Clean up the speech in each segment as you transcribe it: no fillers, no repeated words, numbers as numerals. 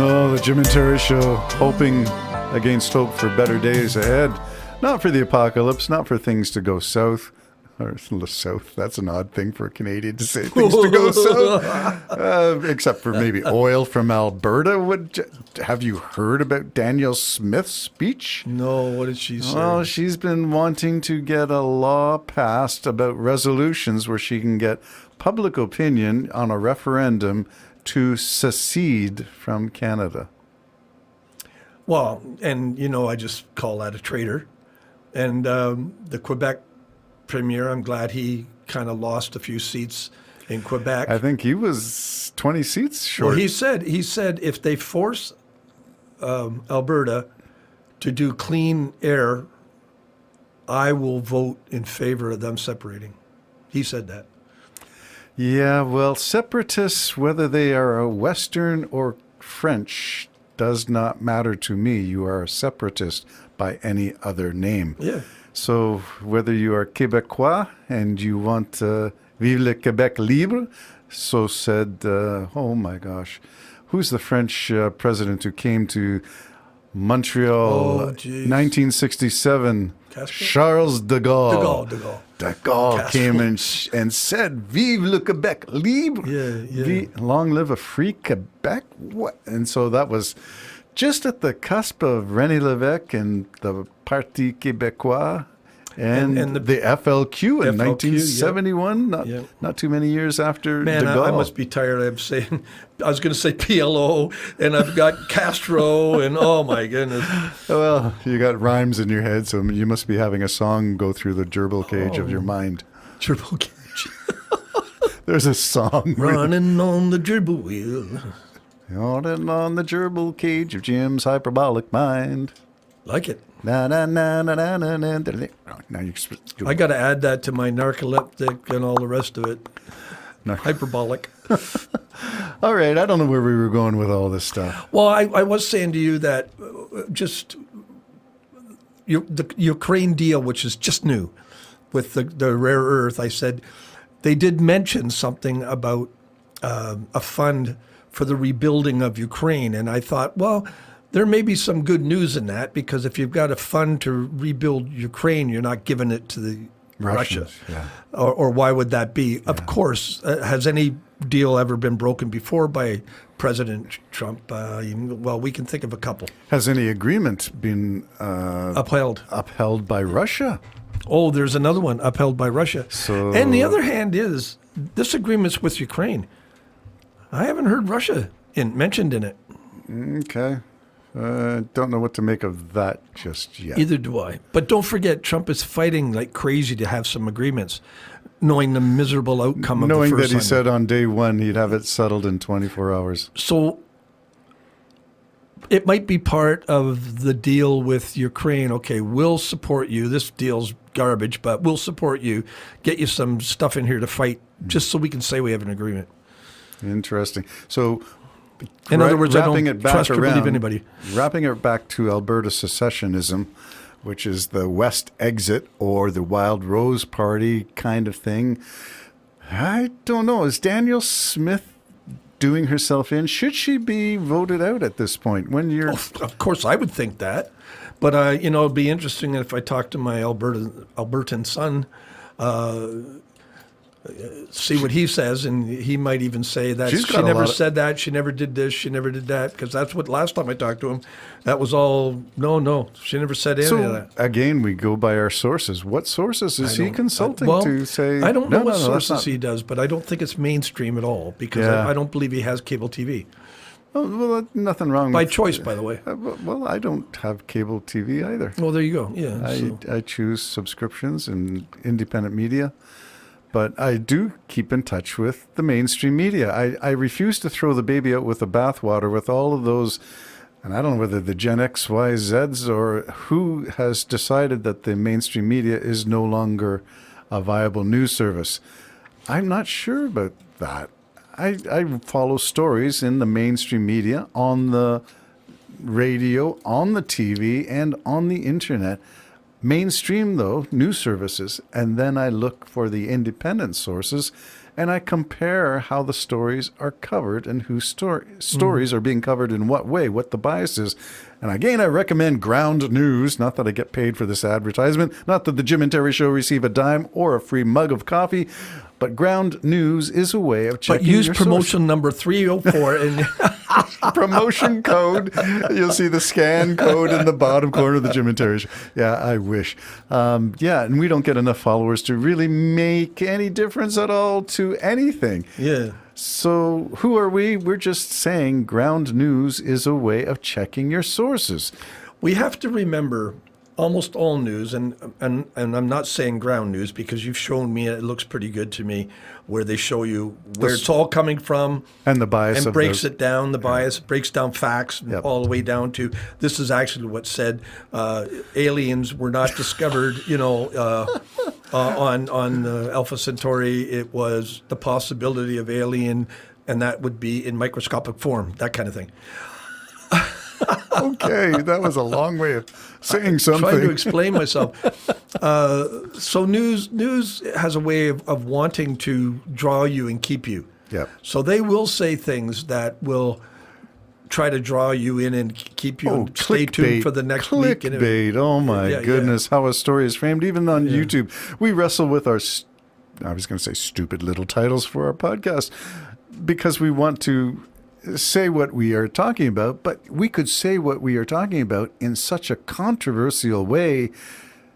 No, the Jim and Terry Show, hoping against hope for better days ahead. Not for the apocalypse, not for things to go south. Or south, that's an odd thing for a Canadian to say, things to go south. Except for maybe oil from Alberta. Have you heard about Danielle Smith's speech? No, what did she say? Well, she's been wanting to get a law passed about resolutions where she can get public opinion on a referendum to secede from Canada. Well, and I just call that a traitor. And the Quebec premier, I'm glad he kind of lost a few seats in Quebec. I think he was 20 seats short. Well, he said if they force Alberta to do clean air, I will vote in favor of them separating. He said that. Yeah, well, separatists, whether they are Western or French, does not matter to me. You are a separatist by any other name. Yeah. So whether you are Québécois and you want Vive le Québec libre, so said, oh my gosh, who's the French president who came to Montreal, 1967? Castro? Charles de Gaulle. De Gaulle Castro. came and said, Vive le Québec libre. Yeah. Long live a free Quebec. What? And so that was just at the cusp of René Lévesque and the Parti Québécois and the FLQ in 1971, not too many years after Man, de Gaulle. I must be tired. I was going to say PLO, and I've got Castro, and oh my goodness. Well, you got rhymes in your head, so you must be having a song go through the gerbil cage of your mind. Gerbil cage. There's a song. Running on the gerbil wheel. Running on the gerbil cage of Jim's hyperbolic mind. Like it. Na na na na na na na. Now you. I got to add that to my narcoleptic and all the rest of it. Hyperbolic. All right, I don't know where we were going with all this stuff. Well, I was saying to you that just the Ukraine deal, which is just new, with the rare earth, I said they did mention something about a fund for the rebuilding of Ukraine. And I thought, well, there may be some good news in that, because if you've got a fund to rebuild Ukraine, you're not giving it to the Russia. Yeah. Or why would that be? Yeah. Of course, has any deal ever been broken before by President Trump? Well, we can think of a couple. Has any agreement been upheld by Russia? Oh, there's another one upheld by Russia. So, and the other hand is this agreement's with Ukraine. I haven't heard Russia mentioned in it. Okay. Don't know what to make of that just yet. Either do I. But don't forget, Trump is fighting like crazy to have some agreements, knowing the miserable outcome of the first Knowing that he Sunday. said on day one he'd have it settled in 24 hours. So it might be part of the deal with Ukraine. Okay, we'll support you. This deal's garbage, but we'll support you. Get you some stuff in here to fight, just so we can say we have an agreement. Interesting. So, in other words, I don't trust or believe anybody. Wrapping it back to Alberta secessionism, which is the West exit or the Wild Rose Party kind of thing. I don't know. Is Danielle Smith doing herself in? Should she be voted out at this point? When you're, of course, I would think that. But it'd be interesting if I talked to my Albertan son. See what he says, and he might even say that she never said that, she never did this, she never did that, because that's what last time I talked to him, that was all, no, she never said any of that. Again, we go by our sources. What sources is he consulting to say? I don't know what sources he does, but I don't think it's mainstream at all, because I don't believe he has cable TV. Oh, well, nothing wrong. By choice, by the way. Well, I don't have cable TV either. Well, there you go. Yeah, I choose subscriptions and independent media. But I do keep in touch with the mainstream media. I refuse to throw the baby out with the bathwater with all of those, and I don't know whether the Gen X, Y, Zs, or who has decided that the mainstream media is no longer a viable news service. I'm not sure about that. I follow stories in the mainstream media, on the radio, on the TV, and on the internet. mainstream, though, news services, and then I look for the independent sources, and I compare how the stories are covered and whose stories are being covered in what way, what the bias is. And again, I recommend Ground News. Not that I get paid for this advertisement, not that the Jim and Terry Show receive a dime or a free mug of coffee, but Ground News is a way of checking But use your promotion number 304 and promotion code. You'll see the scan code in the bottom corner of the Jim and Terry Show. Yeah, I wish. Yeah, and we don't get enough followers to really make any difference at all to anything. yeah. So who are we? We're just saying Ground News is a way of checking your sources. We have to remember almost all news, and I'm not saying ground news because you've shown me, it looks pretty good to me, where they show you where it's all coming from. And the bias and of breaks those. it down, the bias, breaks down facts Yep. all the way down to, this is actually what said, aliens were not discovered, on Alpha Centauri. It was the possibility of alien, and that would be in microscopic form, that kind of thing. Okay, that was a long way of saying Trying to something. explain myself. So news has a way of wanting to draw you and keep you. Yep. So they will say things that will try to draw you in and keep you and stay tuned for the next week. And Clickbait. Oh my Yeah, goodness, how a story is framed. Even on YouTube, we wrestle with our, I was going to say stupid little titles for our podcast because we want to say what we are talking about, but we could say what we are talking about in such a controversial way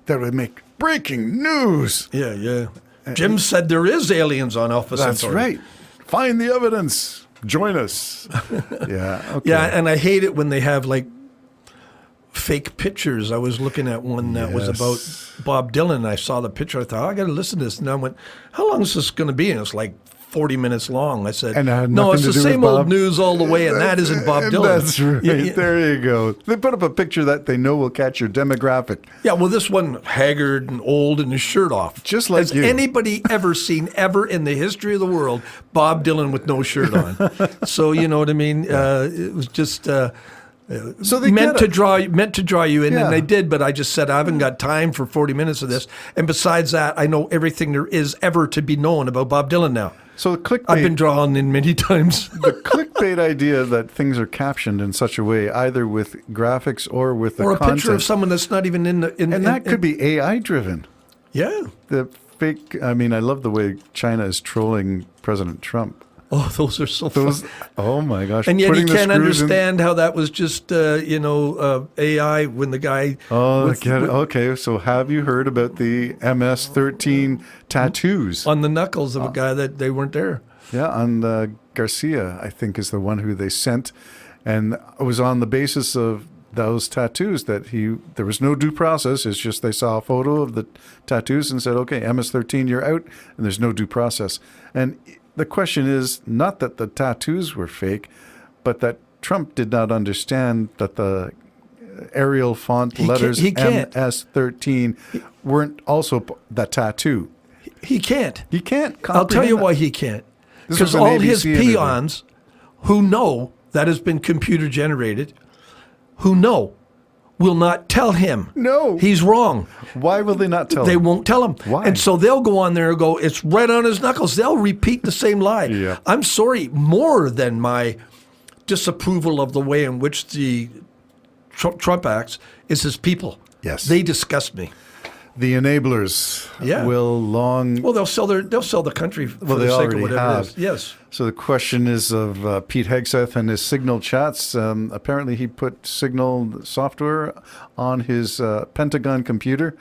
that would make breaking news. Yeah. Jim said there is aliens on Alpha That's Centauri. right. Find the evidence. Join us. Yeah. Okay. Yeah, and I hate it when they have like fake pictures. I was looking at one that was Yes. about Bob Dylan. I saw the picture. I thought, I got to listen to this. And I went, how long is this going to be? And it's like 40 minutes long. I said, And it had no, nothing it's to the do with same old Bob. news all the way, and that isn't Bob Dylan. That's right. Yeah. There you go. They put up a picture that they know will catch your demographic. Yeah, well, this one haggard and old and his shirt off. Just like Has you. anybody ever seen ever in the history of the world Bob Dylan with no shirt on? So you know what I mean. It was just So they meant get to it. draw you in, Yeah. and they did. But I just said I haven't got time for 40 minutes of this. And besides that, I know everything there is ever to be known about Bob Dylan now. So the clickbait, I've been drawn in many times. the clickbait idea that things are captioned in such a way, either with graphics or with the Or a content, picture of someone that's not even in the. and that could be AI driven. Yeah. The fake. I mean, I love the way China is trolling President Trump. Oh, those are so Those. funny. Oh my gosh! And yet putting you the can't screws in- understand how that was just, AI when the guy. Oh, with- get it. with- Okay, so have you heard about the MS-13 tattoos? on the knuckles of a guy that they weren't there. Yeah, on Garcia, I think, is the one who they sent, and it was on the basis of those tattoos that there was no due process. It's just they saw a photo of the tattoos and said, okay, MS-13, you're out, and there's no due process. And the question is not that the tattoos were fake, but that Trump did not understand that the Arial font letters he can't. MS-13 weren't also the tattoo. He can't. He can't I'll tell you comprehend why that. he can't. This Because was an all his ABC interview. peons who know that has been computer generated, who know, will not tell him. No. He's wrong. Why will they not tell They him? won't tell him. Why? And so they'll go on there and go, it's right on his knuckles. They'll repeat the same lie. Yeah. I'm sorry, more than my disapproval of the way in which the Trump acts is his people. Yes. They disgust me. The enablers Yeah. will long. Well, they'll sell the country for Well, the they sake of already whatever have. it is. Yes. So the question is of Pete Hegseth and his Signal chats. Apparently, he put Signal software on his Pentagon computer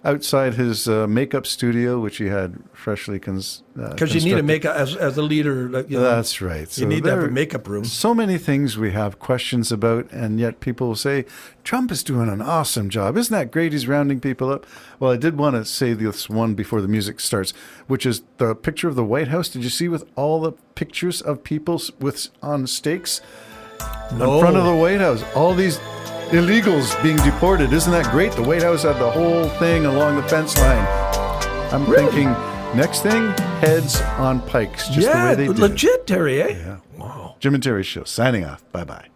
outside his makeup studio, which he had freshly Because you need to make as a leader. That's right. You need to have a makeup room. So many things we have questions about, and yet people will say, Trump is doing an awesome job. Isn't that great? He's rounding people up. Well, I did want to say this one before the music starts, which is the picture of the White House. Did you see with all the pictures of people on stakes in front of the White House? All these illegals being deported. Isn't that great? The White House had the whole thing along the fence line. I'm thinking, next thing, heads on pikes, just the way they did. legit, Terry, eh? Yeah. Wow. Jim and Terry Show, signing off. Bye-bye.